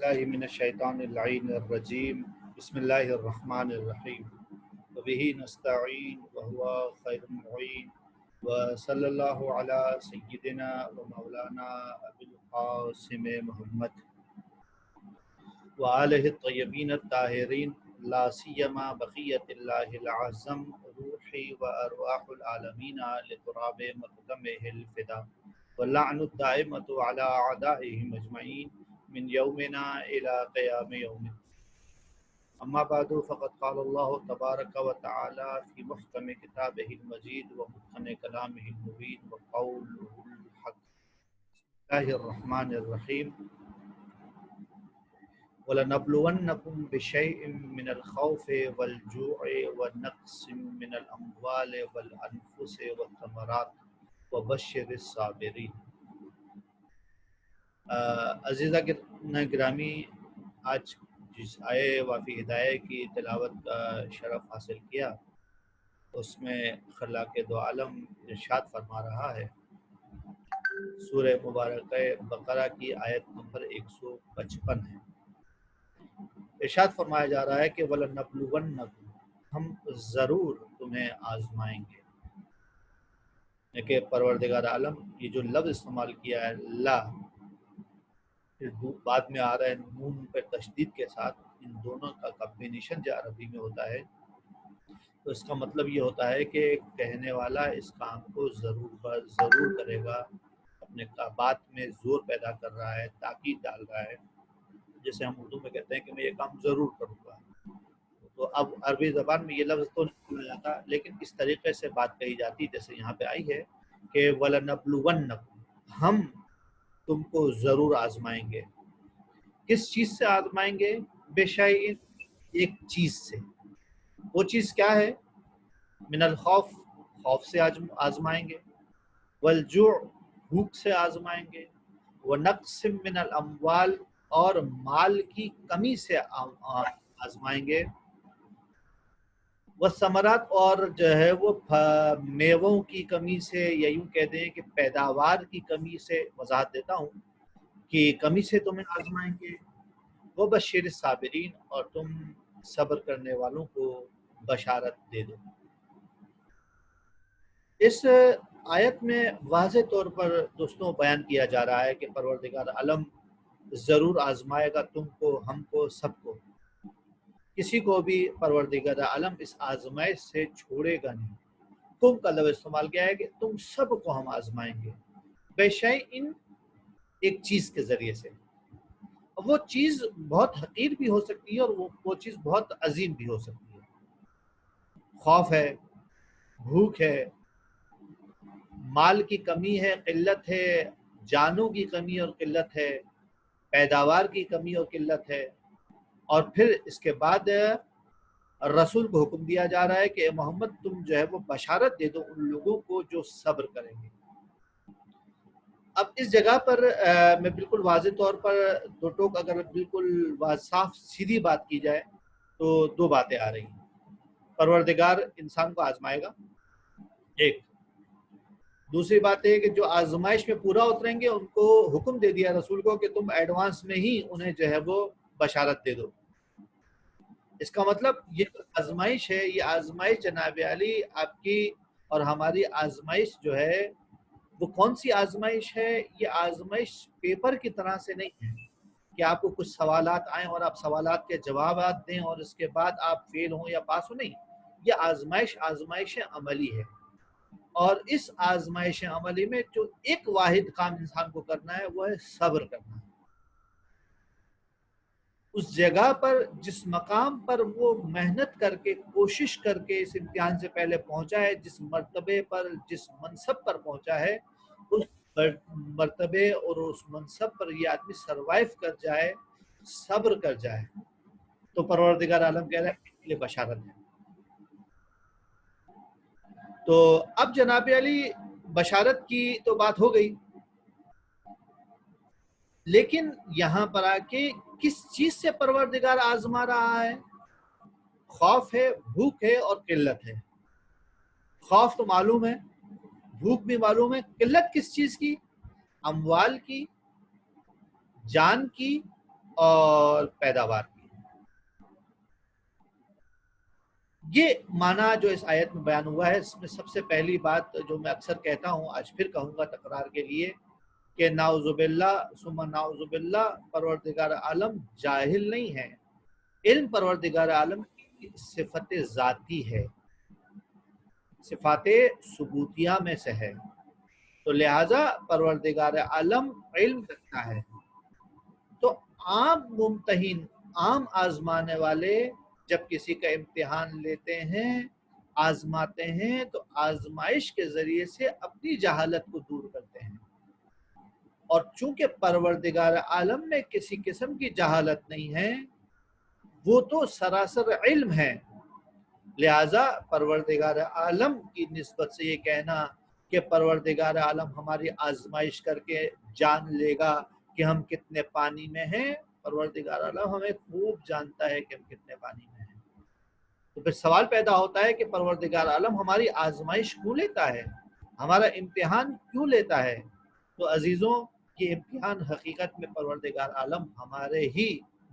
باللہ من الشیطان اللعین الرجیم بسم اللہ الرحمن الرحیم وبہ نستعین وہو خیر المعین وصلی اللہ علی سیدنا و مولانا ابی القاسم محمد وآلہ الطیبین الطاہرین لا سیما بقیت اللہ العظم روحی و ارواح العالمین لتراب مقدمہ الفدا واللعن الدائمۃ علی اعدائہم اجمعین من یومنا الى قیام یوم اما بعد فقد قال اللہ تبارک و تعالی فی محکم کتابہ المجید و متقن کلامہ المبین وقولہ الحق. بسم اللہ الرحمن الرحیم. وَلَنَبْلُوَنَّكُمْ بِشَيْءٍ مِّنَ الْخَوْفِ وَالْجُوعِ وَنَقْصٍ مِّنَ الْأَمْوَالِ وَالْأَنفُسِ وَالثَّمَرَاتِ وَبَشِّرِ الصَّابِرِينَ. عزیزہ گرامی، آج جس آئے وافی ہدایہ کی تلاوت کا شرف حاصل کیا، اس میں خلاق دو عالم ارشاد فرما رہا ہے. سورہ مبارکہ بقرہ کی آیت نمبر 155 ہے. ارشاد فرمایا جا رہا ہے کہ وَلَنَبْلُوَنَّكُمْ، ہم ضرور تمہیں آزمائیں گے. کہ پروردگار عالم یہ جو لفظ استعمال کیا ہے لا، پھر بعد میں آ رہا ہے نون پر تشدید کے ساتھ، ان دونوں کا کمبینیشن جو عربی میں ہوتا ہے تو اس کا مطلب یہ ہوتا ہے کہ کہنے والا اس کام کو ضرور کرے گا، اپنے بات میں زور پیدا کر رہا ہے، تاکید ڈال رہا ہے، جیسے ہم اردو میں کہتے ہیں کہ میں یہ کام ضرور کروں گا. تو اب عربی زبان میں یہ لفظ تو نہیں بولا جاتا، لیکن اس طریقے سے بات کہی جاتی جیسے یہاں پہ آئی ہے کہ وَلَنَبْلُوَنَّكُمْ، ہم تم کو ضرور آزمائیں گے. کس چیز سے آزمائیں گے؟ بِشَيْءٍ، ایک چیز سے. وہ چیز کیا ہے؟ من الخوف، خوف سے آزمائیں گے. والجوع، بھوک سے آزمائیں گے. ونقص من الاموال، اور مال کی کمی سے آزمائیں گے. والثمرات، اور جو ہے وہ میووں کی کمی سے، یا یوں کہہ دیں کہ پیداوار کی کمی سے، وضاحت دیتا ہوں کہ کمی سے تمہیں آزمائیں گے. وبشر الصابرین، اور تم صبر کرنے والوں کو بشارت دے دو. اس آیت میں واضح طور پر دوستوں بیان کیا جا رہا ہے کہ پروردگار عالم ضرور آزمائے گا تم کو، ہم کو، سب کو. کسی کو بھی پروردگار عالم اس آزمائش سے چھوڑے گا نہیں. تم کا لفظ استعمال کیا ہے کہ تم سب کو ہم آزمائیں گے. بِشَيْءٍ، ایک چیز کے ذریعے سے. وہ چیز بہت حقیر بھی ہو سکتی ہے اور وہ چیز بہت عظیم بھی ہو سکتی ہے. خوف ہے، بھوک ہے، مال کی کمی ہے، قلت ہے، جانوں کی کمی اور قلت ہے، پیداوار کی کمی اور قلت ہے. اور پھر اس کے بعد رسول کو حکم دیا جا رہا ہے کہ اے محمد تم جو ہے وہ بشارت دے دو ان لوگوں کو جو صبر کریں گے. اب اس جگہ پر میں بالکل واضح طور پر دو ٹوک اگر بالکل صاف سیدھی بات کی جائے تو دو باتیں آ رہی ہیں. پروردگار انسان کو آزمائے گا، ایک. دوسری بات ہے کہ جو آزمائش میں پورا اتریں گے ان کو حکم دے دیا رسول کو کہ تم ایڈوانس میں ہی انہیں جو ہے وہ بشارت دے دو. اس کا مطلب یہ آزمائش ہے، یہ آزمائش جناب علی آپ کی اور ہماری آزمائش جو ہے وہ کون سی آزمائش ہے؟ یہ آزمائش پیپر کی طرح سے نہیں ہے کہ آپ کو کچھ سوالات آئیں اور آپ سوالات کے جوابات دیں اور اس کے بعد آپ فیل ہوں یا پاس ہوں. نہیں، یہ آزمائش عملی ہے. اور اس آزمائش عملی میں جو ایک واحد کام انسان کو کرنا ہے وہ ہے صبر کرنا. اس جگہ پر جس مقام پر وہ محنت کر کے کوشش کر کے اس امتحان سے پہلے پہنچا ہے، جس مرتبے پر جس منصب پر پہنچا ہے، اس مرتبے اور اس منصب پر یہ آدمی سروائیو کر جائے، صبر کر جائے، تو پروردگار عالم کہہ رہا ہے اس کے لیے بشارت ہے. تو اب جناب علی بشارت کی تو بات ہو گئی، لیکن یہاں پر آ کے کس چیز سے پروردگار آزما رہا ہے؟ خوف ہے، بھوک ہے اور قلت ہے. خوف تو معلوم ہے، بھوک بھی معلوم ہے. قلت کس چیز کی؟ اموال کی، جان کی اور پیداوار کی۔ یہ معنی جو اس آیت میں بیان ہوا ہے، اس میں سب سے پہلی بات جو میں اکثر کہتا ہوں، آج پھر کہوں گا تکرار کے لیے، کہ نعوذ باللہ ثم نعوذ باللہ، پروردگار عالم جاہل نہیں ہے، علم پروردگار عالم کی صفت ذاتی ہے، صفات ثبوتیہ میں سے ہے، تو لہٰذا پروردگار عالم علم رکھتا ہے۔ تو عام ممتحن، عام آزمانے والے جب کسی کا امتحان لیتے ہیں، آزماتے ہیں، تو آزمائش کے ذریعے سے اپنی جہالت کو دور کرتے ہیں، اور چونکہ پروردگار عالم میں کسی قسم کی جہالت نہیں ہے، وہ تو سراسر علم ہے، لہٰذا پروردگار عالم کی نسبت سے یہ کہنا کہ پروردگار عالم ہماری آزمائش کر کے جان لے گا کہ ہم کتنے پانی میں ہیں، پروردگار عالم ہمیں خوب جانتا ہے کہ ہم کتنے پانی میں ہیں۔ تو پھر سوال پیدا ہوتا ہے کہ پروردگار عالم ہماری آزمائش کیوں لیتا ہے، ہمارا امتحان کیوں لیتا ہے؟ تو عزیزوں، یہ امتحان حقیقت میں پروردگار عالم ہمارے ہی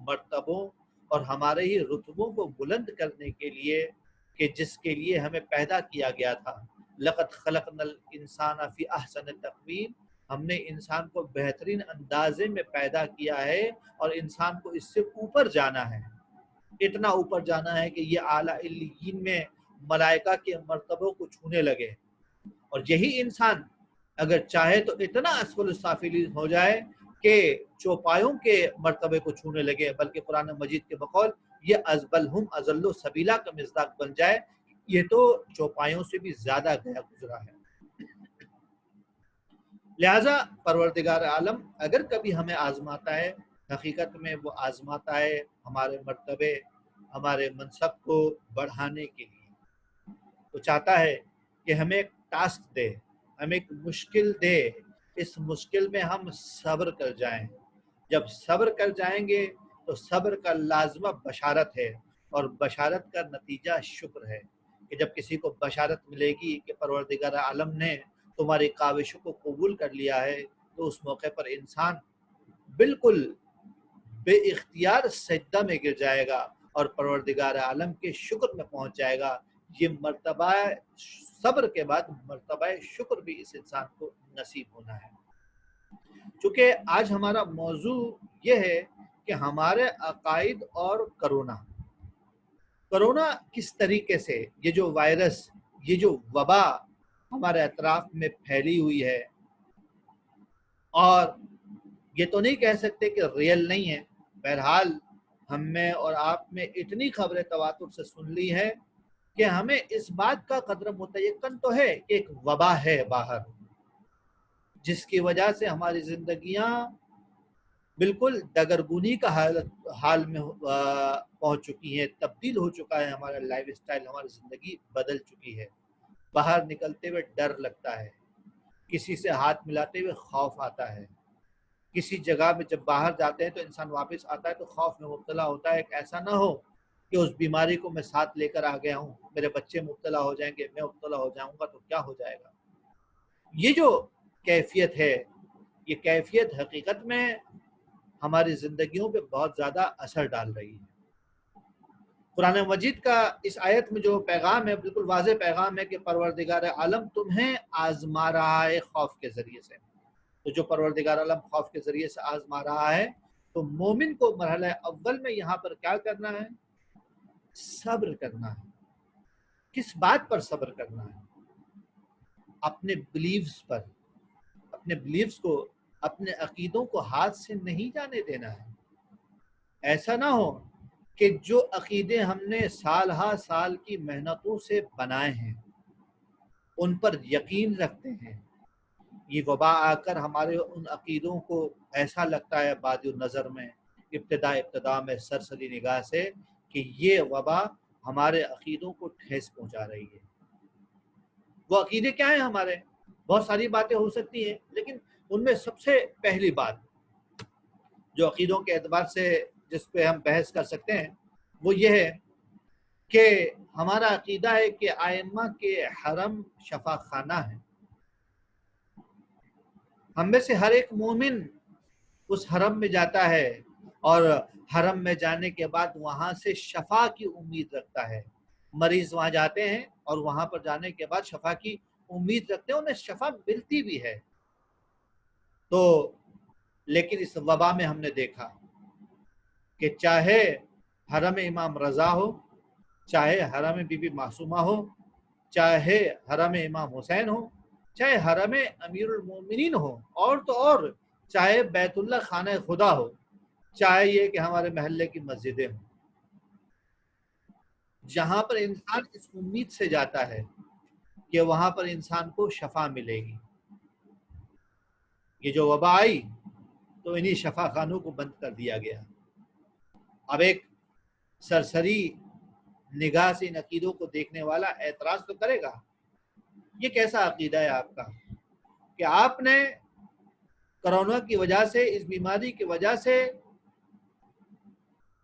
مرتبوں اور ہمارے ہی رتبوں کو بلند کرنے کے لیے، کہ جس کے لیے ہمیں پیدا کیا گیا تھا۔ لقد خلقنا الانسان فی احسن تقویم، ہم نے انسان کو بہترین اندازے میں پیدا کیا ہے، اور انسان کو اس سے اوپر جانا ہے، اتنا اوپر جانا ہے کہ یہ اعلیٰ علیین میں ملائکہ کے مرتبوں کو چھونے لگے، اور یہی انسان اگر چاہے تو اتنا اسفل السافلین ہو جائے کہ چوپایوں کے مرتبے کو چھونے لگے، بلکہ قرآن مجید کے بقول یہ ازبلہم ازل سبیلا کا مصداق بن جائے، یہ تو چوپایوں سے بھی زیادہ گیا گزرا ہے۔ لہٰذا پروردگار عالم اگر کبھی ہمیں آزماتا ہے، حقیقت میں وہ آزماتا ہے ہمارے مرتبے، ہمارے منصب کو بڑھانے کے لیے۔ وہ چاہتا ہے کہ ہمیں ایک ٹاسک دے، ہمیں ایک مشکل دے، اس مشکل میں ہم صبر کر جائیں۔ جب صبر کر جائیں گے تو صبر کا لازمہ بشارت ہے، اور بشارت کا نتیجہ شکر ہے، کہ جب کسی کو بشارت ملے گی کہ پروردگار عالم نے تمہاری کاوشوں کو قبول کر لیا ہے، تو اس موقع پر انسان بالکل بے اختیار سجدہ میں گر جائے گا، اور پروردگار عالم کے شکر میں پہنچ جائے گا۔ یہ مرتبہ صبر کے بعد مرتبہ شکر بھی اس انسان کو نصیب ہونا ہے۔ چونکہ آج ہمارا موضوع یہ ہے کہ ہمارے عقائد اور کرونا کس طریقے سے، یہ جو وائرس، یہ جو وبا ہمارے اطراف میں پھیلی ہوئی ہے، اور یہ تو نہیں کہہ سکتے کہ ریئل نہیں ہے، بہرحال ہم میں اور آپ میں اتنی خبریں تواتر سے سن لی ہے کہ ہمیں اس بات کا قدر متیقن تو ہے کہ ایک وبا ہے باہر، جس کی وجہ سے ہماری زندگیاں بالکل دگرگونی کا حال میں پہنچ چکی ہیں، تبدیل ہو چکا ہے ہمارا لائف اسٹائل، ہماری زندگی بدل چکی ہے۔ باہر نکلتے ہوئے ڈر لگتا ہے، کسی سے ہاتھ ملاتے ہوئے خوف آتا ہے، کسی جگہ میں جب باہر جاتے ہیں تو انسان واپس آتا ہے تو خوف میں مبتلا ہوتا ہے کہ ایسا نہ ہو کہ اس بیماری کو میں ساتھ لے کر آ گیا ہوں، میرے بچے مبتلا ہو جائیں گے، میں مبتلا ہو جاؤں گا تو کیا ہو جائے گا۔ یہ جو کیفیت ہے، یہ کیفیت حقیقت میں ہماری زندگیوں پہ بہت زیادہ اثر ڈال رہی ہے۔ قرآن مجید کا اس آیت میں جو پیغام ہے، بالکل واضح پیغام ہے کہ پروردگار عالم تمہیں آزما رہا ہے خوف کے ذریعے سے۔ تو جو پروردگار عالم خوف کے ذریعے سے آزما رہا ہے، تو مومن کو مرحلہ اول میں یہاں پر کیا کرنا ہے؟ صبر کرنا ہے۔ کس بات پر صبر کرنا ہے؟ اپنے بلیفز پر، اپنے بلیفز کو، اپنے عقیدوں کو ہاتھ سے نہیں جانے دینا ہے۔ ایسا نہ ہو کہ جو عقیدے ہم نے سال ہا سال کی محنتوں سے بنائے ہیں، ان پر یقین رکھتے ہیں، یہ وبا آ کر ہمارے ان عقیدوں کو ایسا لگتا ہے بعد نظر میں، ابتدا میں سرسری نگاہ سے، کہ یہ وبا ہمارے عقیدوں کو ٹھیس پہنچا رہی ہے۔ وہ عقیدے کیا ہیں ہمارے؟ بہت ساری باتیں ہو سکتی ہیں، لیکن ان میں سب سے پہلی بات جو عقیدوں کے اعتبار سے جس پہ ہم بحث کر سکتے ہیں، وہ یہ ہے کہ ہمارا عقیدہ ہے کہ ائمہ کے حرم شفا خانہ ہے۔ ہم میں سے ہر ایک مومن اس حرم میں جاتا ہے، اور حرم میں جانے کے بعد وہاں سے شفا کی امید رکھتا ہے. مریض وہاں جاتے ہیں اور وہاں پر جانے کے بعد شفا کی امید رکھتے ہیں، انہیں شفا ملتی بھی ہے. تو لیکن اس وبا میں ہم نے دیکھا کہ چاہے حرم امام رضا ہو، چاہے حرم بی بی معصومہ ہو، چاہے حرم امام حسین ہو، چاہے حرم امیر المومنین ہو، اور تو اور چاہے بیت اللہ خانہ خدا ہو، چاہے یہ کہ ہمارے محلے کی مسجدیں ہوں، جہاں پر انسان اس امید سے جاتا ہے کہ وہاں پر انسان کو شفا ملے گی. یہ جو وبا آئی تو انہی شفا خانوں کو بند کر دیا گیا. اب ایک سرسری نگاہ سے ان عقیدوں کو دیکھنے والا اعتراض تو کرے گا، یہ کیسا عقیدہ ہے آپ کا کہ آپ نے کرونا کی وجہ سے، اس بیماری کی وجہ سے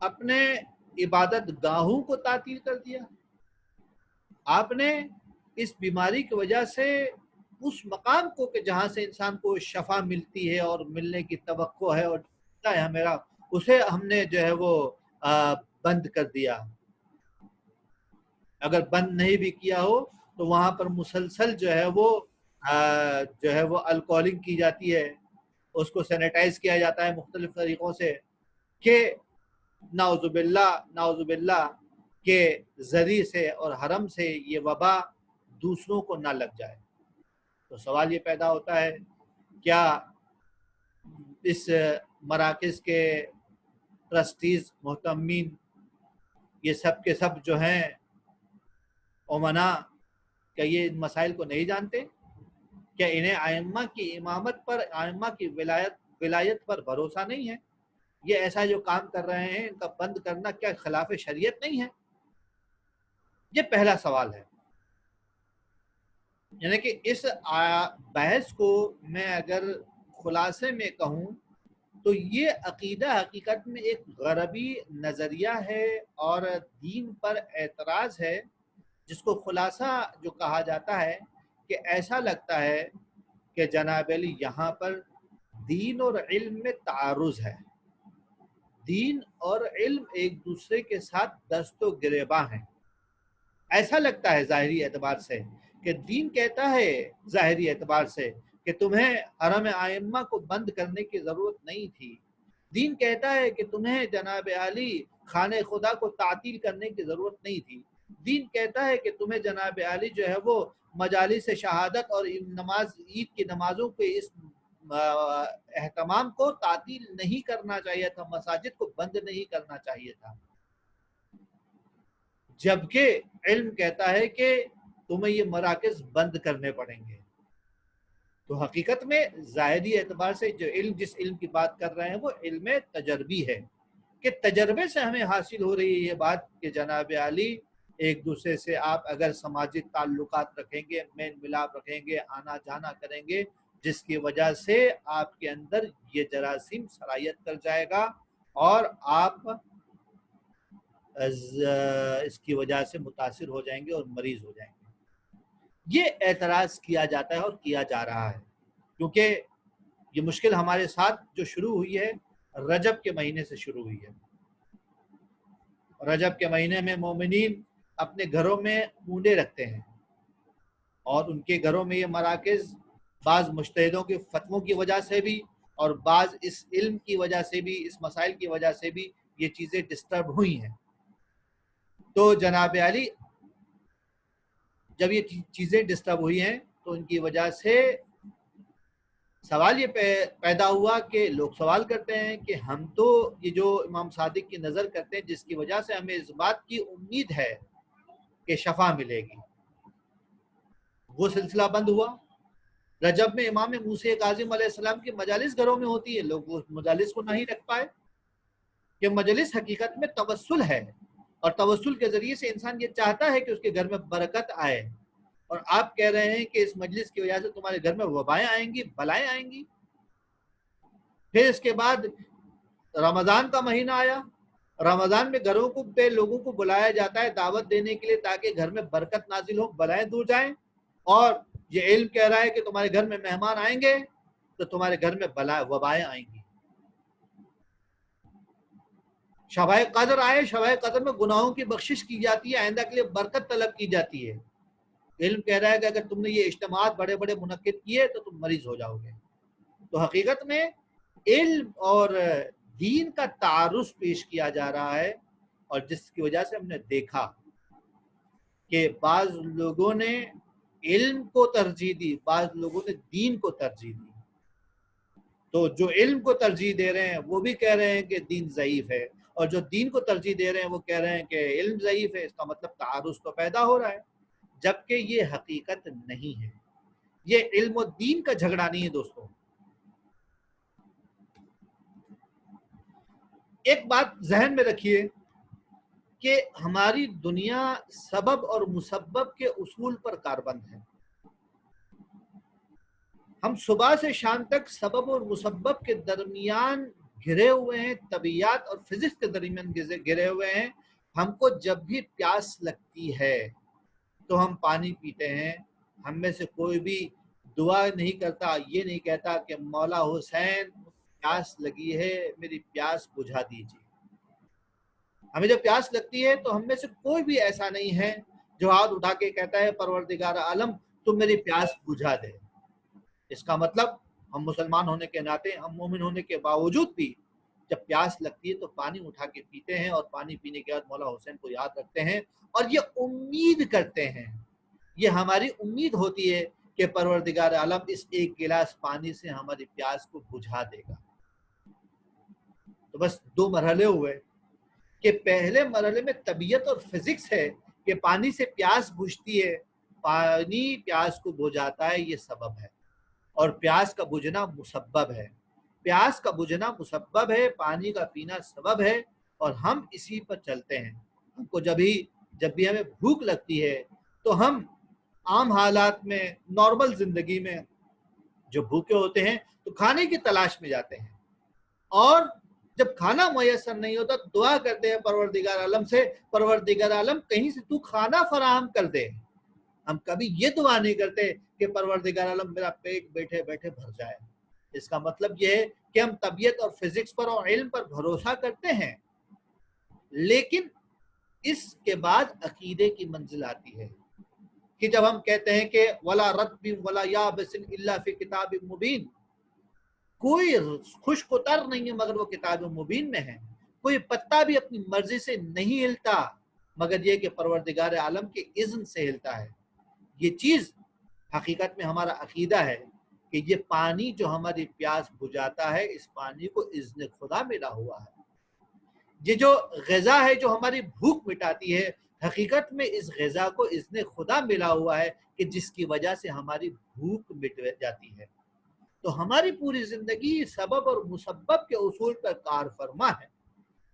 اپنے عبادت گاہوں کو تعطیل کر دیا، آپ نے اس بیماری کی وجہ سے اس مقام کو کہ جہاں سے انسان کو شفا ملتی ہے اور ملنے کی توقع ہے اور میرا اسے ہم نے جو ہے وہ بند کر دیا. اگر بند نہیں بھی کیا ہو تو وہاں پر مسلسل جو ہے وہ الکوہلنگ کی جاتی ہے، اس کو سینیٹائز کیا جاتا ہے مختلف طریقوں سے کہ نعوذ باللہ کے ذریعے سے اور حرم سے یہ وبا دوسروں کو نہ لگ جائے. تو سوال یہ پیدا ہوتا ہے کیا اس مراکز کے ٹرسٹیز، محتمین، یہ سب کے سب جو ہیں امنا، کیا یہ ان مسائل کو نہیں جانتے؟ کیا انہیں ائمہ کی امامت پر، ائمہ کی ولایت پر بھروسہ نہیں ہے؟ یہ ایسا جو کام کر رہے ہیں ان کا بند کرنا کیا خلاف شریعت نہیں ہے؟ یہ پہلا سوال ہے. یعنی کہ اس بحث کو میں اگر خلاصے میں کہوں تو یہ عقیدہ حقیقت میں ایک غربی نظریہ ہے اور دین پر اعتراض ہے، جس کو خلاصہ جو کہا جاتا ہے کہ ایسا لگتا ہے کہ جناب علی یہاں پر دین اور علم میں تعارض ہے، دین اور علم ایک دوسرے کے ساتھ دست و گریباں ہیں. ایسا لگتا ہے ظاہری اعتبار سے کہ دین کہتا ہے ظاہری اعتبار سے کہ تمہیں حرم ائمہ کو بند کرنے کی ضرورت نہیں تھی، دین کہتا ہے کہ تمہیں جناب علی خانہ خدا کو تعطیل کرنے کی ضرورت نہیں تھی، دین کہتا ہے کہ تمہیں جناب علی جو ہے وہ مجالس شہادت اور عید کی نمازوں کے اس اہتمام کو تعطیل نہیں کرنا چاہیے تھا، مساجد کو بند نہیں کرنا چاہیے تھا. جبکہ علم کہتا ہے کہ تمہیں یہ مراکز بند کرنے پڑیں گے. تو حقیقت میں ظاہری اعتبار سے جو علم، جس علم کی بات کر رہے ہیں وہ علم تجربی ہے کہ تجربے سے ہمیں حاصل ہو رہی ہے یہ بات کہ جناب علی ایک دوسرے سے آپ اگر سماجی تعلقات رکھیں گے، میل ملاپ رکھیں گے، آنا جانا کریں گے، جس کی وجہ سے آپ کے اندر یہ جراثیم سرایت کر جائے گا اور آپ اس کی وجہ سے متاثر ہو جائیں گے اور مریض ہو جائیں گے. یہ اعتراض کیا جاتا ہے اور کیا جا رہا ہے کیونکہ یہ مشکل ہمارے ساتھ جو شروع ہوئی ہے رجب کے مہینے سے شروع ہوئی ہے. رجب کے مہینے میں مومنین اپنے گھروں میں اونڈے رکھتے ہیں اور ان کے گھروں میں یہ مراکز بعض مجتہدوں کے فتووں کی وجہ سے بھی اور بعض اس علم کی وجہ سے بھی، اس مسائل کی وجہ سے بھی یہ چیزیں ڈسٹرب ہوئی ہیں. تو جناب علی جب یہ چیزیں ڈسٹرب ہوئی ہیں تو ان کی وجہ سے سوال یہ پیدا ہوا کہ لوگ سوال کرتے ہیں کہ ہم تو یہ جو امام صادق کی نظر کرتے ہیں جس کی وجہ سے ہمیں اس بات کی امید ہے کہ شفا ملے گی، وہ سلسلہ بند ہوا. رجب میں امام موسی کاظم علیہ السلام کی مجالس گھروں میں ہوتی ہے، لوگ وہ مجالس کو نہیں رکھ پائے کہ مجلس حقیقت میں توسل ہے اور توسل کے ذریعے سے انسان یہ چاہتا ہے کہ اس کے گھر میں برکت آئے، اور آپ کہہ رہے ہیں کہ اس مجلس کی وجہ سے تمہارے گھر میں وبائیں آئیں گی، بلائیں آئیں گی. پھر اس کے بعد رمضان کا مہینہ آیا، رمضان میں گھروں کو پہ لوگوں کو بلایا جاتا ہے دعوت دینے کے لیے تاکہ گھر میں برکت نازل ہو، بلائیں دور جائیں، اور یہ علم کہہ رہا ہے کہ تمہارے گھر میں مہمان آئیں گے تو تمہارے گھر میں وبائیں آئیں گی. شب قدر آئے، شب قدر میں گناہوں کی بخشش کی جاتی ہے، آئندہ کے لیے برکت طلب کی جاتی ہے۔ علم کہہ رہا ہے کہ اگر تم نے یہ اجتماعات بڑے بڑے منعقد کیے تو تم مریض ہو جاؤ گے۔ تو حقیقت میں علم اور دین کا تعارض پیش کیا جا رہا ہے، اور جس کی وجہ سے ہم نے دیکھا کہ بعض لوگوں نے علم کو ترجیح دی، بعض لوگوں نے دین کو ترجیح دی۔ تو جو علم کو ترجیح دے رہے ہیں وہ بھی کہہ رہے ہیں کہ دین ضعیف ہے، اور جو دین کو ترجیح دے رہے ہیں وہ کہہ رہے ہیں کہ علم ضعیف ہے۔ اس کا مطلب تعارض تو پیدا ہو رہا ہے، جبکہ یہ حقیقت نہیں ہے۔ یہ علم و دین کا جھگڑا نہیں ہے دوستوں۔ ایک بات ذہن میں رکھیے کہ ہماری دنیا سبب اور مسبب کے اصول پر کاربند ہے۔ ہم صبح سے شام تک سبب اور مسبب کے درمیان گھرے ہوئے ہیں، طبیعیات اور فزکس کے درمیان گھرے ہوئے ہیں۔ ہم کو جب بھی پیاس لگتی ہے تو ہم پانی پیتے ہیں۔ ہم میں سے کوئی بھی دعا نہیں کرتا، یہ نہیں کہتا کہ مولا حسین پیاس لگی ہے، میری پیاس بجھا دیجیے۔ ہمیں جب پیاس لگتی ہے تو ہم میں سے کوئی بھی ایسا نہیں ہے جو ہاتھ اٹھا کے کہتا ہے پروردگار عالم تم میری پیاس بجھا دے۔ اس کا مطلب ہم مسلمان ہونے کے ناطے، ہم مومن ہونے کے باوجود بھی جب پیاس لگتی ہے تو پانی اٹھا کے پیتے ہیں، اور پانی پینے کے بعد مولا حسین کو یاد رکھتے ہیں، اور یہ امید کرتے ہیں، یہ ہماری امید ہوتی ہے کہ پروردگار عالم اس ایک گلاس پانی سے ہماری پیاس کو بجھا دے گا۔ تو بس دو مرحلے ہوئے کہ پہلے مرحلے میں طبیعت اور فزکس ہے کہ پانی سے پیاس بجھتی ہے، پانی پیاس کو بجھاتا ہے، یہ سبب ہے، اور پیاس کا بجھنا مسبب ہے۔ پیاس کا بجھنا مسبب ہے، پانی کا پینا سبب ہے، اور ہم اسی پر چلتے ہیں۔ ہم کو جب بھی ہمیں بھوک لگتی ہے تو ہم عام حالات میں، نارمل زندگی میں جو بھوکے ہوتے ہیں تو کھانے کی تلاش میں جاتے ہیں، اور جب کھانا میسر نہیں ہوتا دعا کرتے ہیں پروردگار عالم سے، پروردگار عالم کہیں سے تو کھانا فراہم کر دے۔ ہم کبھی یہ دعا نہیں کرتے کہ پروردگار عالم میرا پیٹ بیٹھے بیٹھے بھر جائے۔ اس کا مطلب یہ ہے کہ ہم طبیعت اور فزکس پر اور علم پر بھروسہ کرتے ہیں، لیکن اس کے بعد عقیدے کی منزل آتی ہے کہ جب ہم کہتے ہیں کہ وَلَا رَطْبٍ وَلَا يَابِسٍ إِلَّا فِي كِتَابٍ مُبِينٍ، کوئی خشک و تر نہیں ہے مگر وہ کتاب مبین میں ہے، کوئی پتا بھی اپنی مرضی سے نہیں ہلتا مگر یہ کہ پروردگار عالم کے اذن سے ہلتا ہے۔ یہ چیز حقیقت میں ہمارا عقیدہ ہے کہ یہ پانی جو ہماری پیاس بجھاتا ہے، اس پانی کو اذن خدا ملا ہوا ہے۔ یہ جو غذا ہے جو ہماری بھوک مٹاتی ہے، حقیقت میں اس غذا کو اذن خدا ملا ہوا ہے کہ جس کی وجہ سے ہماری بھوک مٹ جاتی ہے۔ تو ہماری پوری زندگی سبب اور مسبب کے اصول پر کار فرما ہے،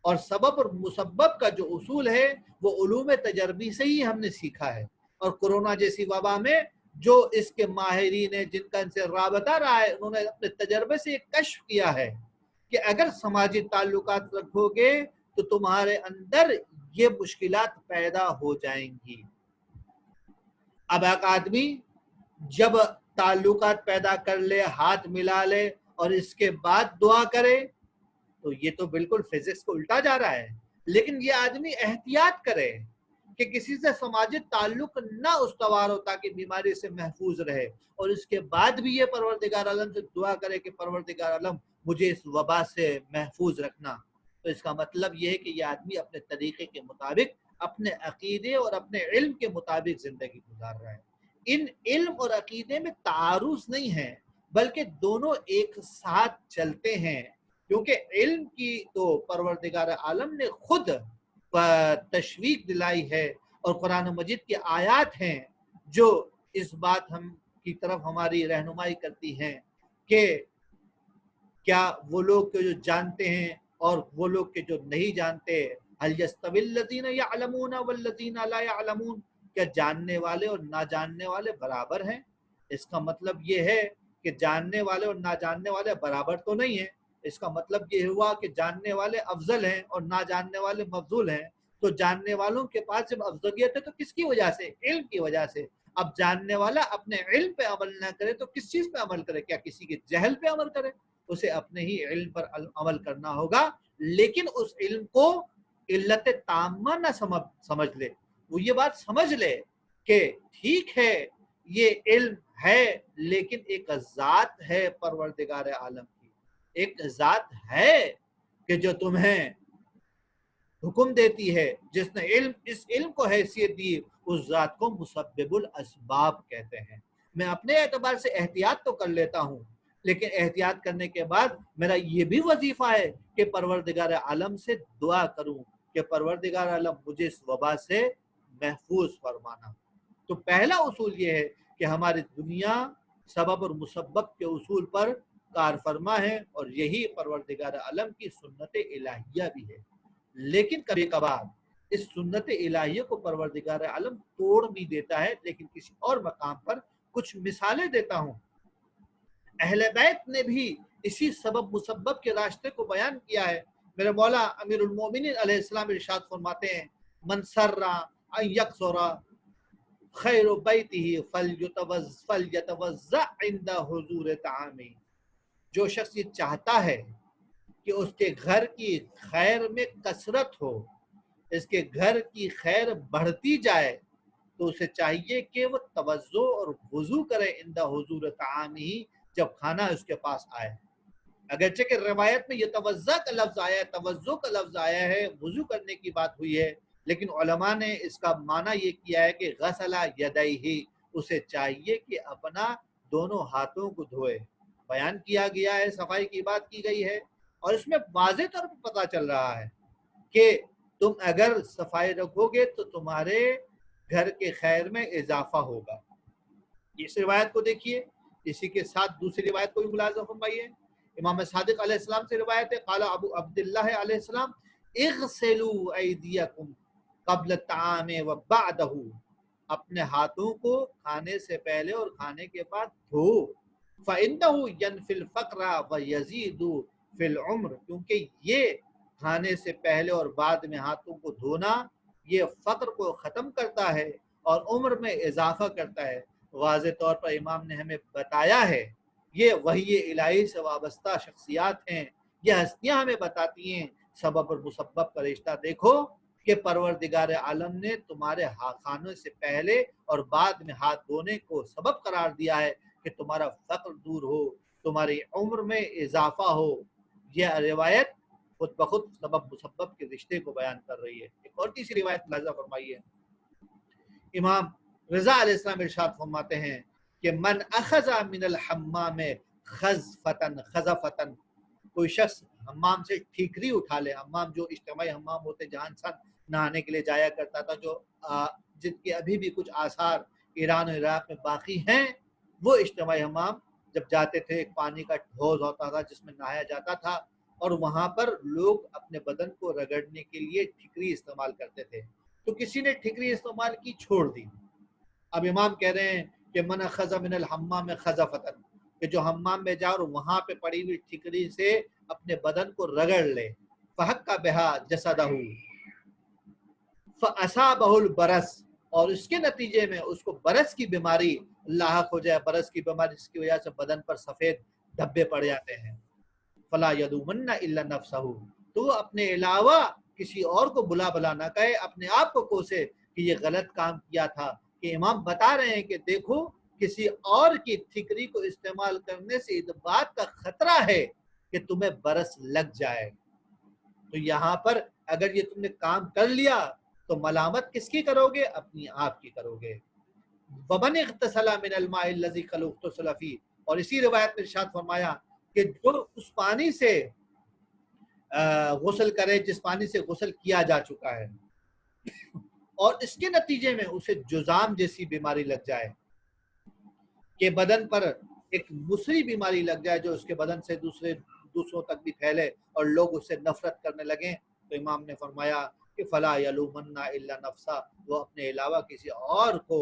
اور سبب اور مسبب کا جو اصول ہے وہ علوم تجربی سے ہی ہم نے سیکھا ہے۔ اور کورونا جیسی وبا میں جو اس کے ماہرین ہیں، جن کا ان سے رابطہ رہا ہے، انہوں نے اپنے تجربے سے ایک کشف کیا ہے کہ اگر سماجی تعلقات رکھو گے تو تمہارے اندر یہ مشکلات پیدا ہو جائیں گی۔ اب ایک آدمی جب تعلقات پیدا کر لے، ہاتھ ملا لے اور اس کے بعد دعا کرے تو یہ تو بالکل فزکس کو الٹا جا رہا ہے۔ لیکن یہ آدمی احتیاط کرے کہ کسی سے سماجی تعلق نہ استوار ہو تاکہ بیماری سے محفوظ رہے، اور اس کے بعد بھی یہ پروردگار عالم سے دعا کرے کہ پروردگار عالم مجھے اس وبا سے محفوظ رکھنا۔ تو اس کا مطلب یہ ہے کہ یہ آدمی اپنے طریقے کے مطابق، اپنے عقیدے اور اپنے علم کے مطابق زندگی گزار رہا ہے۔ ان علم اور عقیدے میں تعارض نہیں ہے، بلکہ دونوں ایک ساتھ چلتے ہیں، کیونکہ علم کی تو پروردگار عالم نے خود تشویق دلائی ہے، اور قرآن مجید کی آیات ہیں جو اس بات کی طرف ہماری رہنمائی کرتی ہیں کہ کیا وہ لوگ جو جانتے ہیں اور وہ لوگ کے جو نہیں جانتے، هل يستوي الذين يعلمون والذين لا يعلمون، کیا جاننے والے اور نہ جاننے والے برابر ہیں؟ اس کا مطلب یہ ہے کہ جاننے والے اور نہ جاننے والے برابر تو نہیں ہیں۔ اس کا مطلب یہ ہوا کہ جاننے والے افضل ہیں اور نہ جاننے والے مفضول ہیں۔ تو جاننے والوں کے پاس جب افضلیت ہے تو کس کی وجہ سے؟ علم کی وجہ سے۔ اب جاننے والا اپنے علم پہ عمل نہ کرے تو کس چیز پہ عمل کرے؟ کیا کسی کے جہل پہ عمل کرے؟ اسے اپنے ہی علم پر عمل کرنا ہوگا، لیکن اس علم کو علت تامہ نہ سمجھ لے، وہ یہ بات سمجھ لے کہ ٹھیک ہے یہ علم ہے لیکن ایک ذات ہے پروردگار عالم کی، ایک ذات ہے کہ جو تمہیں حکم دیتی ہے، جس نے اس علم کو حیثیت دی، اس ذات کو مسبب الاسباب کہتے ہیں۔ میں اپنے اعتبار سے احتیاط تو کر لیتا ہوں، لیکن احتیاط کرنے کے بعد میرا یہ بھی وظیفہ ہے کہ پروردگار عالم سے دعا کروں کہ پروردگار عالم مجھے اس وبا سے محفوظ فرمانا۔ تو پہلا اصول یہ ہے کہ ہماری دنیا سبب اور مسبب کے اصول پر کار فرما ہے، اور یہی پروردگار عالم کی سنت الہیہ بھی ہے۔ لیکن کبھی کبھار اس سنت الہیہ کو پروردگار عالم توڑ بھی دیتا ہے، لیکن کسی اور مقام پر کچھ مثالیں دیتا ہوں۔ اہل بیت نے بھی اسی سبب مسبب کے راستے کو بیان کیا ہے۔ میرے مولا امیر المومنین علیہ السلام ارشاد فرماتے ہیں، من سر ان یکثر خیر بیتہ فلیتوضع عند حضور طعامی، جو شخص یہ چاہتا ہے کہ اس کے گھر کی خیر میں کثرت ہو، اس کے گھر کی خیر بڑھتی جائے، تو اسے چاہیے کہ وہ توضع اور وضو کرے عند حضور طعامی، جب کھانا اس کے پاس آئے۔ اگرچہ کہ روایت میں یہ توضع کا لفظ آیا ہے، توضع کا لفظ آیا ہے، وضو کرنے کی بات ہوئی ہے، لیکن علماء نے اس کا معنی یہ کیا ہے کہ غسل یدیہ، اسے چاہیے کہ اپنا دونوں ہاتھوں کو دھوئے۔ بیان کیا گیا ہے، صفائی کی بات کی گئی ہے، اور اس میں واضح طور پر پتہ چل رہا ہے کہ تم اگر صفائی رکھو گے تو تمہارے گھر کے خیر میں اضافہ ہوگا۔ اس روایت کو دیکھیے، اسی کے ساتھ دوسری روایت کو بھی ملاحظہ فرمائیے۔ امام صادق علیہ السلام سے روایت ہے، قال ابو عبداللہ علیہ السلام اغسلوا ایدیکم قبل الطعام وبعدہ، اپنے ہاتھوں کو کھانے سے پہلے اور کھانے کے بعد دھو، فإنہ ینفی الفقر ویزید فی العمر، کیونکہ یہ کھانے سے پہلے اور بعد میں ہاتھوں کو دھونا یہ فقر کو ختم کرتا ہے اور عمر میں اضافہ کرتا ہے۔ واضح طور پر امام نے ہمیں بتایا ہے، یہ وحی الہی سے وابستہ شخصیات ہیں، یہ ہستیاں ہمیں بتاتی ہیں سبب اور مسبب کا رشتہ۔ دیکھو کہ پروردگار عالم نے تمہارے کھانے سے پہلے اور بعد میں ہاتھ دھونے کو سبب قرار دیا ہے کہ تمہارا فقر دور ہو، تمہاری عمر میں اضافہ ہو۔ یہ روایت خود بخود سبب مسبب کے رشتے کو بیان کر رہی ہے۔ ایک اور تیسری روایت ملاحظہ فرمائیے، امام رضا علیہ السلام ارشاد فرماتے ہیں کہ من اخذ من الحمام خزفتن، کوئی شخص حمام سے ٹھیکری اٹھا لے، حمام جو اجتماعی حمام ہوتے جہاں انسان نہانے کے لیے جایا کرتا تھا، جو جن کے ابھی بھی کچھ آثار ایران اور عراق میں باقی ہیں، وہ اجتماعی حمام جب جاتے تھے ایک پانی کا حوض ہوتا تھا جس میں نہایا جاتا تھا، اور وہاں پر لوگ اپنے بدن کو رگڑنے کے لیے ٹھیکری استعمال کرتے تھے، تو کسی نے ٹھیکری استعمال کی، چھوڑ دی۔ اب امام کہہ رہے ہیں کہ من اخذ من الحمام خزفتن، کہ جو حمام میں جا اور وہاں پہ پڑی ہوئی ٹھیکری سے اپنے بدن کو رگڑ لے، فحق بہا جسدہ، فاصابہ البرس، اور اس کے نتیجے میں اس کو برس کی بیماری لاحق ہو جائے، برس کی بیماری جس کی وجہ سے بدن پر سفید دھبے پڑ جاتے ہیں، فلا یلومن الا نفسہ، تو اپنے علاوہ کسی اور کو بلا نہ کہے، اپنے آپ کو کوسے کہ یہ غلط کام کیا تھا۔ کہ امام بتا رہے ہیں کہ دیکھو کسی اور کی ٹھیکری کو استعمال کرنے سے اس بات کا خطرہ ہے کہ تمہیں برس لگ جائے، تو یہاں پر اگر یہ تم نے کام کر لیا تو ملامت کس کی کرو گے؟ اپنی آپ کی کرو گے۔ وَمَنِ اغْتَسَلَ مِنَ الْمَاءِ الَّذِي قَدْ اغْتُسِلَ فِيهِ، اور اسی روایت میں ارشاد فرمایا کہ جو اس پانی سے غسل کرے جس پانی سے غسل کیا جا چکا ہے، اور اس کے نتیجے میں اسے جذام جیسی بیماری لگ جائے، کہ بدن پر ایک مصری بیماری لگ جائے جو اس کے بدن سے دوسروں تک بھی پھیلے اور لوگ اس سے نفرت کرنے لگیں، تو امام نے فرمایا کہ فلا یلومن الا نفسہ، وہ اپنے علاوہ کسی اور کو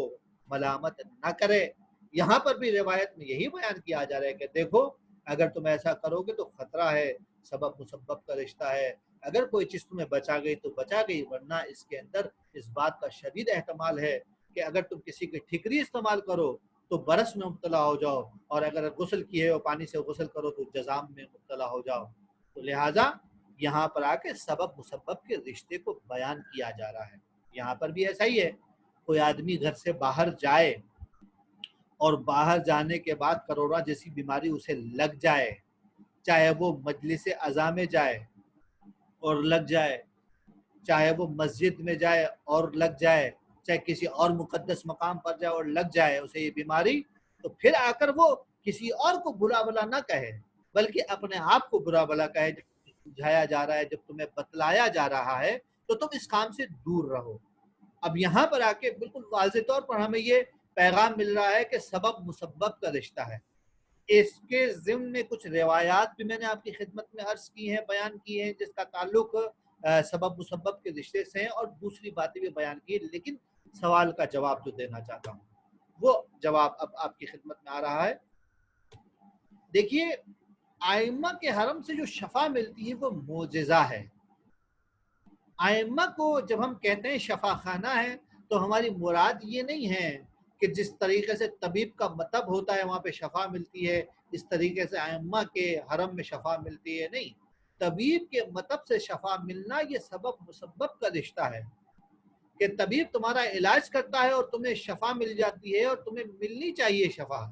ملامت نہ کرے۔ یہاں پر بھی روایت میں یہی بیان کیا جا رہا ہے کہ دیکھو اگر تم ایسا کرو گے تو خطرہ ہے، سبب مسبب کا رشتہ ہے، اگر کوئی چیز تمہیں بچا گئی تو بچا گئی، ورنہ اس کے اندر اس بات کا شدید احتمال ہے کہ اگر تم کسی کی ٹھیکری استعمال کرو تو برس میں مبتلا ہو جاؤ، اور اگر غسل کیے ہو پانی سے غسل کرو تو جذام میں مبتلا ہو جاؤ۔ تو لہٰذا یہاں پر آ کے سبب مسبب کے رشتے کو بیان کیا جا رہا ہے۔ یہاں پر بھی ایسا ہی ہے، کوئی آدمی گھر سے باہر جائے اور باہر جانے کے بعد کروڑا جیسی بیماری اسے لگ جائے، چاہے وہ مجلس اذاں میں جائے اور لگ جائے، چاہے وہ مسجد میں جائے اور لگ جائے، چاہے کسی اور مقدس مقام پر جائے اور لگ جائے اسے یہ بیماری، تو پھر آ کر وہ کسی اور کو برا بلا نہ کہے، بلکہ اپنے آپ کو برا بلا کہے۔ جب سمجھایا جا رہا ہے، جب تمہیں بتلایا جا رہا ہے تو تم اس کام سے دور رہو۔ اب یہاں پر آ کے بالکل واضح طور پر ہمیں یہ پیغام مل رہا ہے کہ سبب مسبب کا رشتہ ہے۔ اس کے ضمن میں کچھ روایات بھی میں نے آپ کی خدمت میں عرض کی ہیں، بیان کی ہیں، جس کا تعلق سبب مسبب کے رشتے سے ہیں، اور دوسری باتیں بھی بیان کی ہیں، لیکن سوال کا جواب جو دینا چاہتا ہوں وہ جواب اب آپ کی خدمت میں آ رہا ہے۔ دیکھیے، ائمہ کے حرم سے جو شفا ملتی ہے وہ معجزہ ہے۔ ائمہ کو جب ہم کہتے ہیں شفا خانہ ہے تو ہماری مراد یہ نہیں ہے کہ جس طریقے سے طبیب کا مطب ہوتا ہے وہاں پہ شفا ملتی ہے، اس طریقے سے ائمہ کے حرم میں شفا ملتی ہے، نہیں۔ طبیب کے مطب سے شفا ملنا یہ سبب مسبب کا رشتہ ہے کہ طبیب تمہارا علاج کرتا ہے اور تمہیں شفا مل جاتی ہے، اور تمہیں ملنی چاہیے شفا،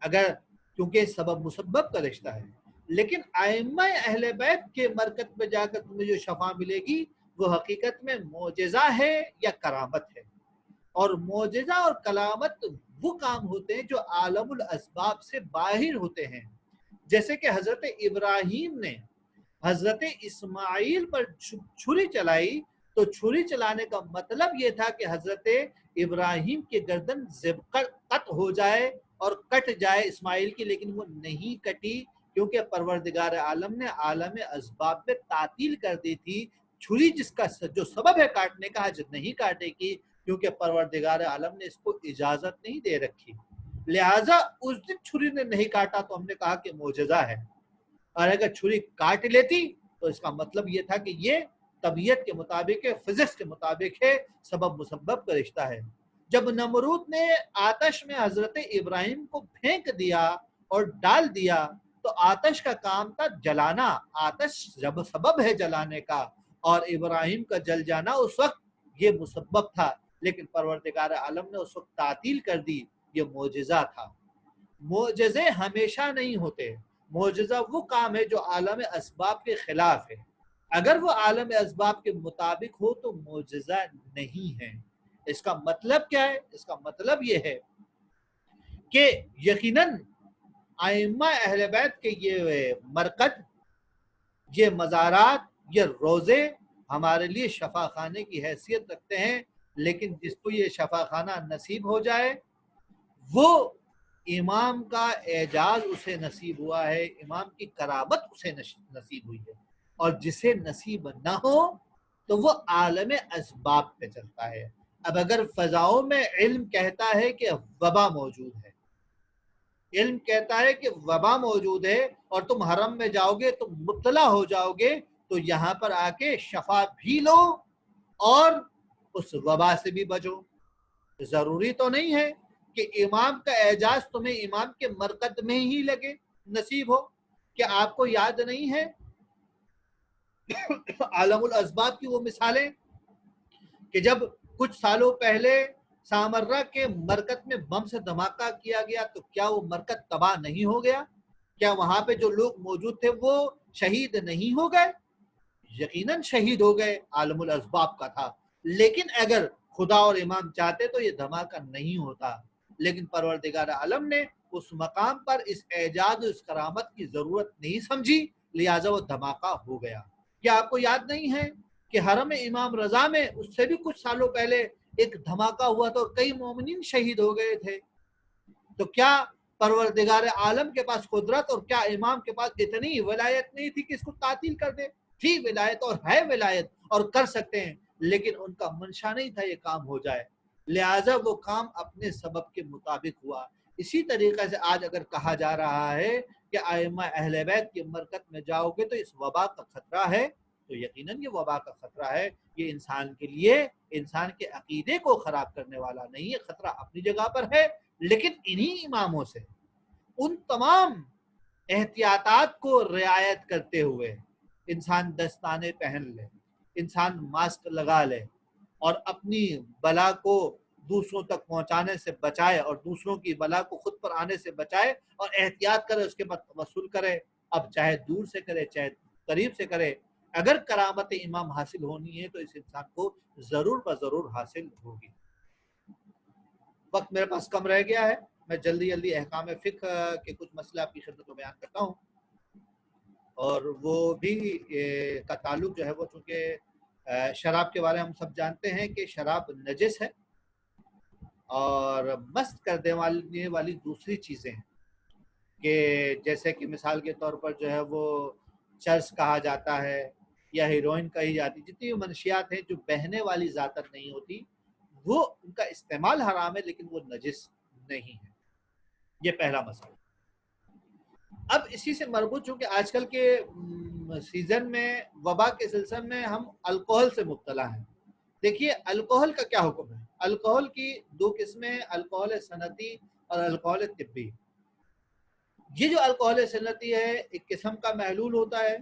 اگر کیونکہ سبب مسبب کا رشتہ ہے۔ لیکن ائمہ اہل بیت کے مرکز میں جا کر تمہیں جو شفا ملے گی وہ حقیقت میں معجزہ ہے یا کرامت ہے۔ اور معجزہ اور کرامت وہ کام ہوتے ہیں جو عالم الاسباب سے باہر ہوتے ہیں، جیسے کہ حضرت ابراہیم نے حضرت اسماعیل پر چھری چلائی، تو چھری چلانے کا مطلب یہ تھا کہ حضرت ابراہیم کی گردن قط ہو جائے اور کٹ جائے اسماعیل کی، لیکن وہ نہیں کٹی، کیونکہ پروردگار عالم نے عالم اسباب میں تعطیل کر دی تھی۔ چھری جس کا جو سبب ہے کاٹنے کا، حج نہیں کاٹے گی، کیونکہ پروردگار عالم نے اس کو اجازت نہیں دے رکھی، لہٰذا اس دن چھری نے نہیں کاٹا تو ہم نے کہا کہ معجزہ ہے، اور اگر چھری کاٹ لیتی تو اس کا مطلب یہ تھا کہ یہ طبیعت کے مطابق ہے، فزکس کے مطابق ہے، سبب مسبب کا رشتہ ہے۔ جب نمرود نے آتش میں حضرت ابراہیم کو پھینک دیا اور ڈال دیا تو آتش کا کام تھا جلانا، آتش جب سبب ہے جلانے کا، اور ابراہیم کا جل جانا اس وقت یہ مسبب تھا، لیکن پروردگار عالم نے اس وقت تعطیل کر دی، یہ معجزہ تھا۔ معجزے ہمیشہ نہیں ہوتے، معجزہ وہ کام ہے جو عالم اسباب کے خلاف ہے، اگر وہ عالم اسباب کے مطابق ہو تو معجزہ نہیں ہے۔ اس کا مطلب کیا ہے؟ اس کا مطلب یہ ہے کہ یقیناً ائمہ اہل بیت کے یہ مرقد، یہ مزارات، یہ روزے ہمارے لیے شفا خانے کی حیثیت رکھتے ہیں، لیکن جس کو یہ شفا خانہ نصیب ہو جائے وہ امام کا اعجاز اسے نصیب ہوا ہے، امام کی کرامت اسے نصیب ہوئی ہے، اور جسے نصیب نہ ہو تو وہ عالم اسباب پہ چلتا ہے۔ اب اگر فضاؤں میں علم کہتا ہے کہ وبا موجود ہے، علم کہتا ہے کہ وبا موجود ہے اور تم حرم میں جاؤ گے تم مبتلا ہو جاؤ گے، تو یہاں پر آ کے شفا بھی لو اور اس وبا سے بھی بچو۔ ضروری تو نہیں ہے کہ امام کا اعجاز تمہیں امام کے مرقد میں ہی لگے نصیب ہو، کہ آپ کو یاد نہیں ہے عالم الاسباب کی وہ مثالیں کہ جب کچھ سالوں پہلے سامرہ کے مرکز میں بم سے دھماکہ کیا گیا تو کیا وہ مرکز تباہ نہیں ہو گیا؟ کیا وہاں پہ جو لوگ موجود تھے وہ شہید نہیں ہو گئے؟ یقیناً شہید ہو گئے، عالم الاسباب کا تھا، لیکن اگر خدا اور امام چاہتے تو یہ دھماکہ نہیں ہوتا، لیکن پروردگار عالم نے اس مقام پر اس اعجاز و اس کرامت کی ضرورت نہیں سمجھی، لہٰذا وہ دھماکہ ہو گیا۔ کیا آپ کو یاد نہیں ہے کہ حرم امام رضا میں اس سے بھی کچھ سالوں پہلے ایک دھماکہ ہوا تھا اور کئی مومنین شہید ہو گئے تھے؟ تو کیا پروردگار عالم کے پاس قدرت اور کیا امام کے پاس اتنی ولایت نہیں تھی کہ اس کو تعطیل کر دے؟ تھی ولایت اور ہے ولایت اور کر سکتے ہیں، لیکن ان کا منشا نہیں تھا یہ کام ہو جائے، لہٰذا وہ کام اپنے سبب کے مطابق ہوا۔ اسی طریقے سے آج اگر کہا جا رہا ہے کہ ائمہ اہل بیت کے مرکز میں جاؤ گے تو اس وبا کا خطرہ ہے، تو یقیناً یہ وبا کا خطرہ ہے، یہ انسان کے لیے، انسان کے عقیدے کو خراب کرنے والا نہیں ہے، خطرہ اپنی جگہ پر ہے، لیکن انہی اماموں سے، ان تمام احتیاطات کو رعایت کرتے ہوئے انسان دستانے پہن لے، انسان ماسک لگا لے اور اپنی بلا کو دوسروں تک پہنچانے سے بچائے اور دوسروں کی بلا کو خود پر آنے سے بچائے اور احتیاط کرے، اس کے بعد توسل کرے، اب چاہے دور سے کرے چاہے قریب سے کرے، اگر کرامت امام حاصل ہونی ہے تو اس انسان کو ضرور بضرور حاصل ہوگی۔ وقت میرے پاس کم رہ گیا ہے، میں جلدی جلدی احکام فقہ کے کچھ مسئلہ آپ کی خدمت میں بیان کرتا ہوں، اور وہ بھی کا تعلق جو ہے وہ چونکہ شراب کے بارے میں ہم سب جانتے ہیں کہ شراب نجس ہے اور مست کر دینے والی دوسری چیزیں ہیں، کہ جیسے کہ مثال کے طور پر جو ہے وہ چرس کہا جاتا ہے یا ہیروئن کہی جاتی، جتنی منشیات ہیں جو بہنے والی ذاتن نہیں ہوتی وہ ان کا استعمال حرام ہے لیکن وہ نجس نہیں ہے۔ یہ پہلا مسئلہ۔ اب اسی سے مربوط چونکہ آج کل کے سیزن میں وبا کے سلسلے میں ہم الکوہل سے مبتلا ہیں۔ دیکھیے الکوہل کا کیا حکم ہے؟ الکوہل کی دو قسمیں، الکوہل صنعتی اور الکوہل طبی۔ یہ جو الکوہل صنعتی ہے ایک قسم کا محلول ہوتا ہے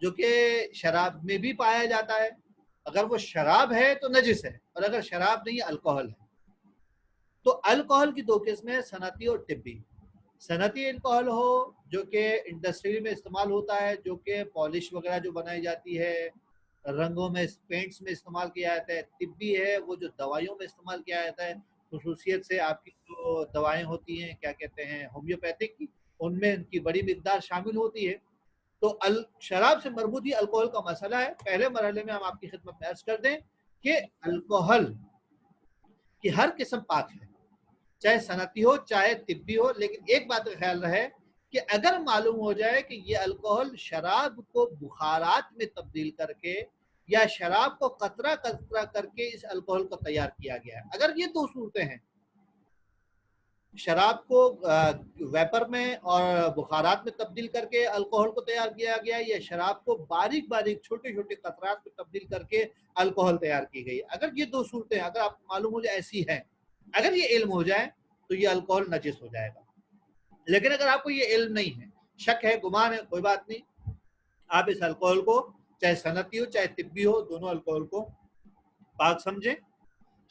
جو کہ شراب میں بھی پایا جاتا ہے، اگر وہ شراب ہے تو نجس ہے اور اگر شراب نہیں الکوہل ہے۔ تو الکوہل کی دو قسمیں، صنعتی اور طبی۔ صنعتی الکوہل ہو جو کہ انڈسٹری میں استعمال ہوتا ہے، جو کہ پالش وغیرہ جو بنائی جاتی ہے، رنگوں میں پینٹس میں استعمال کیا جاتا ہے۔ طبی ہے وہ جو دوائیوں میں استعمال کیا جاتا ہے، خصوصیت سے آپ کی جو دوائیں ہوتی ہیں کیا کہتے ہیں ہومیوپیتھک کی، ان میں ان کی بڑی مقدار شامل ہوتی ہے۔ تو شراب سے مربوط ہی الکوہل کا مسئلہ ہے۔ پہلے مرحلے میں ہم آپ کی خدمت میں عرض کر دیں کہ الکوہل کی ہر قسم پاک ہے، چاہے صنعتی ہو چاہے طبی ہو، لیکن ایک بات کا خیال رہے کہ اگر معلوم ہو جائے کہ یہ الکوہل شراب کو بخارات میں تبدیل کر کے یا شراب کو قطرہ قطرہ کر کے اس الکوہل کو تیار کیا گیا ہے، اگر یہ دو صورتیں ہیں، شراب کو ویپر میں اور بخارات میں تبدیل کر کے الکوہل کو تیار کیا گیا یا شراب کو باریک باریک چھوٹے چھوٹے قطرات میں تبدیل کر کے الکوہل تیار کی گئی، اگر یہ دو صورتیں اگر آپ کو معلوم ہو جائے ایسی ہیں، اگر یہ علم ہو جائے تو یہ الکوہل نجس ہو جائے گا۔ لیکن اگر آپ کو یہ علم نہیں ہے، شک ہے، گمان ہے، کوئی بات نہیں، آپ اس الکوہل کو چاہے صنعتی ہو چاہے طبی ہو دونوں الکوہل کو پاک سمجھیں۔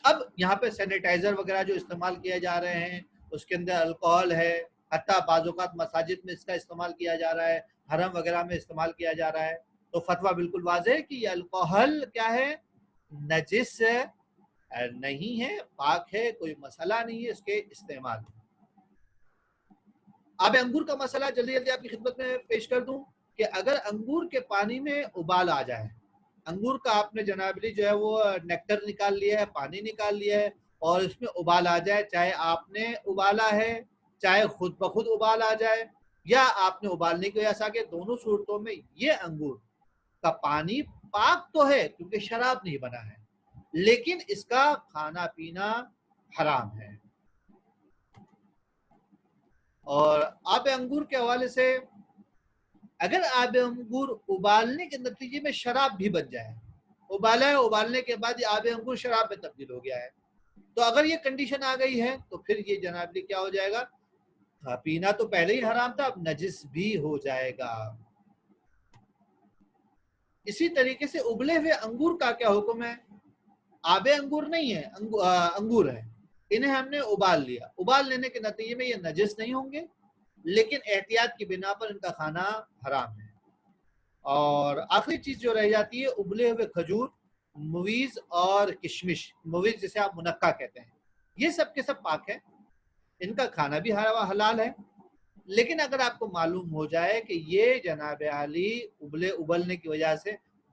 اب یہاں پہ سینیٹائزر وغیرہ جو استعمال کیے جا رہے ہیں اس کے اندر الکوہل ہے، حتیٰ بعض اوقات مساجد میں اس کا استعمال کیا جا رہا ہے، حرم وغیرہ میں استعمال کیا جا رہا ہے، تو فتویٰ بالکل واضح ہے کہ یہ الکوہل کیا ہے، نجس نہیں ہے، پاک ہے، کوئی مسئلہ نہیں ہے اس کے استعمال۔ آب انگور کا مسئلہ جلدی جلدی آپ کی خدمت میں پیش کر دوں کہ اگر انگور کے پانی میں ابال آ جائے، انگور کا آپ نے جناب علی جو ہے وہ نیکٹر نکال لیا ہے، پانی نکال لیا ہے اور اس میں ابال آ جائے، چاہے آپ نے ابالا ہے چاہے خود بخود ابال آ جائے یا آپ نے ابالنے کی وجہ سے کہ دونوں صورتوں میں یہ انگور کا پانی پاک تو ہے کیونکہ شراب نہیں بنا ہے، لیکن اس کا کھانا پینا حرام ہے۔ اور آب انگور کے حوالے سے اگر آب انگور ابالنے کے نتیجے میں شراب بھی بن جائے، ابالا ہے، ابالنے کے بعد یہ آب انگور شراب میں تبدیل ہو گیا ہے، تو اگر یہ کنڈیشن آ گئی ہے تو پھر یہ جناب لی کیا ہو جائے گا، پینا تو پہلے ہی حرام تھا، اب نجس بھی ہو جائے گا۔ اسی طریقے سے ابلے ہوئے انگور کا کیا حکم ہے؟ آب انگور نہیں ہے، انگور ہے، انہیں ہم نے ابال لیا، ابال لینے کے نتیجے میں یہ نجس نہیں ہوں گے لیکن احتیاط کی بنا پر ان کا کھانا حرام ہے۔ اور آخری چیز جو رہ جاتی ہے ابلے ہوئے کھجور، مویز اور کشمش، مویز جسے آپ منقع کہتے ہیں، یہ سب کے سب پاک ہے، ان کا کھانا بھی حلال ہے، لیکن اگر آپ کو معلوم ہو جائے کہ یہ جناب عالی ابلنے کی وجہ سے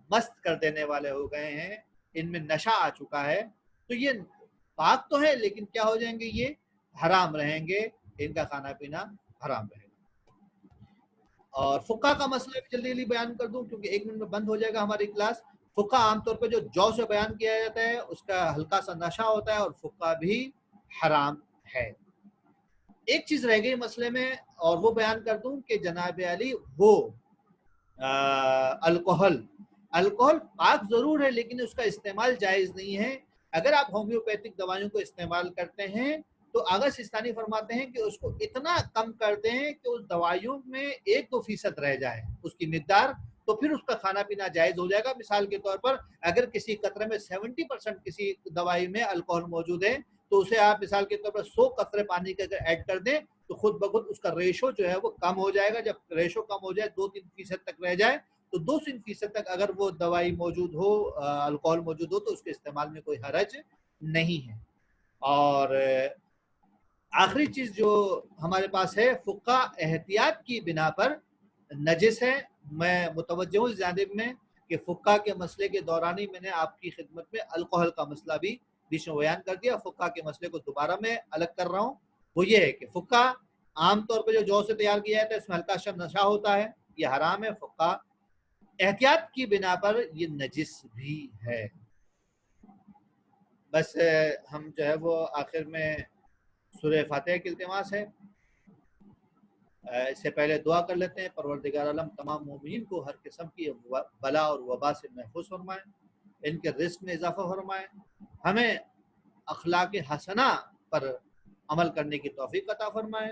مست کر دینے والے ہو گئے ہیں، ان میں نشہ آ چکا ہے، تو یہ پاک تو ہے لیکن کیا ہو جائیں گے، یہ حرام رہیں گے، ان کا کھانا پینا حرام رہے گا۔ اور فقہ کا مسئلہ بھی جلدی جلدی بیان کر دوں کیونکہ 1 منٹ میں بند ہو جائے گا ہماری کلاس۔ فقہ عام طور پہ جو جو سے بیان کیا جاتا ہے اس کا ہلکا سا نشہ ہوتا ہے اور فقہ بھی حرام ہے۔ ایک چیز رہ گئی مسئلے میں اور وہ بیان کر دوں کہ جناب علی وہ الکوہل پاک ضرور ہے لیکن اس کا استعمال جائز نہیں ہے۔ اگر آپ ہومیوپیتھک دوائیوں کو استعمال کرتے ہیں تو آغا سستانی فرماتے ہیں کہ اس کو اتنا کم کر دیں کہ اس دوائیوں میں 1-2% رہ جائے اس کی مقدار، تو پھر اس کا کھانا پینا جائز ہو جائے گا۔ مثال کے طور پر اگر کسی قطرے میں 70% کسی دوائی میں الکوہل موجود ہے تو اسے آپ مثال کے طور پر 100 قطرے پانی کے اگر ایڈ کر دیں تو خود بخود اس کا ریشو جو ہے وہ کم ہو جائے گا۔ جب ریشو کم ہو جائے 2-3% تک رہ جائے تو 2-3% تک اگر وہ دوائی موجود ہو، الکوہل موجود ہو، تو اس کے استعمال میں کوئی حرج نہیں ہے۔ اور آخری چیز جو ہمارے پاس ہے، فقہ احتیاط کی بنا پر نجس ہے۔ میں متوجہ ہوں اس جانب میں کہ فقہ کے مسئلے کے دوران ہی میں نے آپ کی خدمت میں الکوہل کا مسئلہ بھی بیچ میں بیان کر دیا۔ فقہ کے مسئلے کو دوبارہ میں الگ کر رہا ہوں۔ وہ یہ ہے کہ فقہ عام طور پہ جو جو سے تیار کیا جاتا ہے اس میں ہلکا شا نشہ ہوتا ہے، یہ حرام ہے۔ فقہ احتیاط کی بنا پر یہ نجس بھی ہے۔ بس ہم جو ہے وہ آخر میں سورہ فاتحہ کی التماس ہے، اس سے پہلے دعا کر لیتے ہیں۔ پروردگار عالم تمام مومنین کو ہر قسم کی بلا اور وبا سے محفوظ فرمائیں، ان کے رزق میں اضافہ فرمائیں، ہمیں اخلاق حسنہ پر عمل کرنے کی توفیق عطا فرمائیں،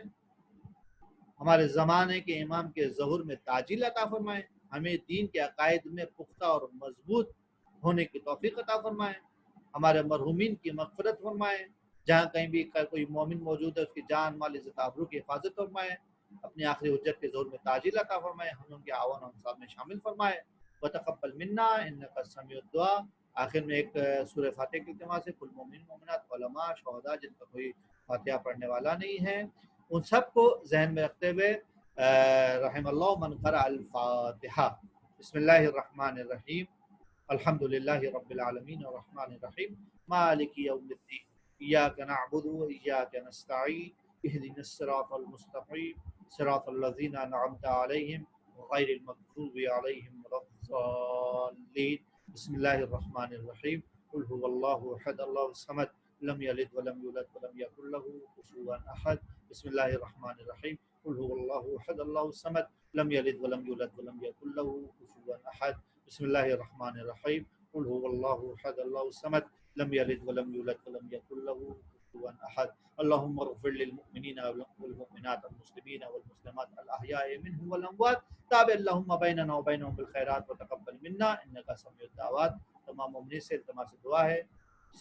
ہمارے زمانے کے امام کے ظہور میں تعجیل عطا فرمائیں، ہمیں دین کے عقائد میں پختہ اور مضبوط ہونے کی توفیق عطا فرمائیں، ہمارے مرحومین کی مغفرت فرمائیں، جہاں کہیں بھی کوئی مومن موجود ہے اس کی جان مال عزت آبرو کی حفاظت فرمائیں، اپنی آخری حجت کے ظہور میں تعجیل عطا فرمائیں، ہم ان کے آوان و انصاب میں شامل فرمائے۔ وتقبل منا انک السمیع الدعاء۔ آخر میں ایک سورہ فاتحہ کی التماس ہے۔ کل مومن مومنات علماء شہداء جن کا کوئی فاتحہ پڑھنے والا نہیں ہے ان سب کو ذہن میں رکھتے ہوئے رحم اللہ من قرأ الفاتحہ۔ بسم اللہ الرحمن الرحیم، الحمد للہ رب العالمین الرحمن الرحیم مالک یوم الدین، ایاک نعبد و ایاک نستعین، اہدنا الصراط المستقیم صراط الذین انعمت علیہم غیر المغضوب علیہم ولا الضالین۔ بسم اللہ الرحمن الرحیم، قل هو اللہ احد اللہ الصمد لم یلد ولم یولد ولم یکن له کفوا احد۔ بسم اللہ الرحمن الرحیم، قل هو اللہ احد اللہ الصمد لم یلد ولم یولد ولم یکن له کفوا احد۔ بسم اللہ الرحمن الرحیم، قل هو اللہ احد اللہ الصمد لم یلد ولم یولد ولم یکن له کفوا احد۔ اللهم اغفر للمؤمنین والمؤمنات والمسلمین والمسلمات الاحیاء منهم والاموات، تابع اللهم بیننا وبینهم بالخیرات وتقبل منا انک سمیع الدعوات۔ تمام مومنین سے التماس دعا ہے،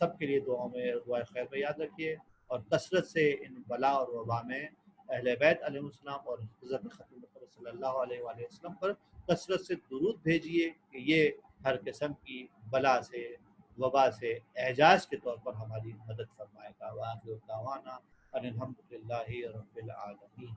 سب کے لیے دعاؤں میں دعائے خیر میں یاد رکھیے، اور کثرت سے ان بلا اور وبا میں اہل بیت علیہ السلام اور حضرت ختم محمد صلی اللہ علیہ وآلہ وسلم پر کثرت سے درود بھیجیے کہ یہ ہر قسم کی بلا سے وبا سے اعجاز کے طور پر ہماری مدد فرمائے گا۔ وآخر دعوانا ان الحمد للہ رب العالمین۔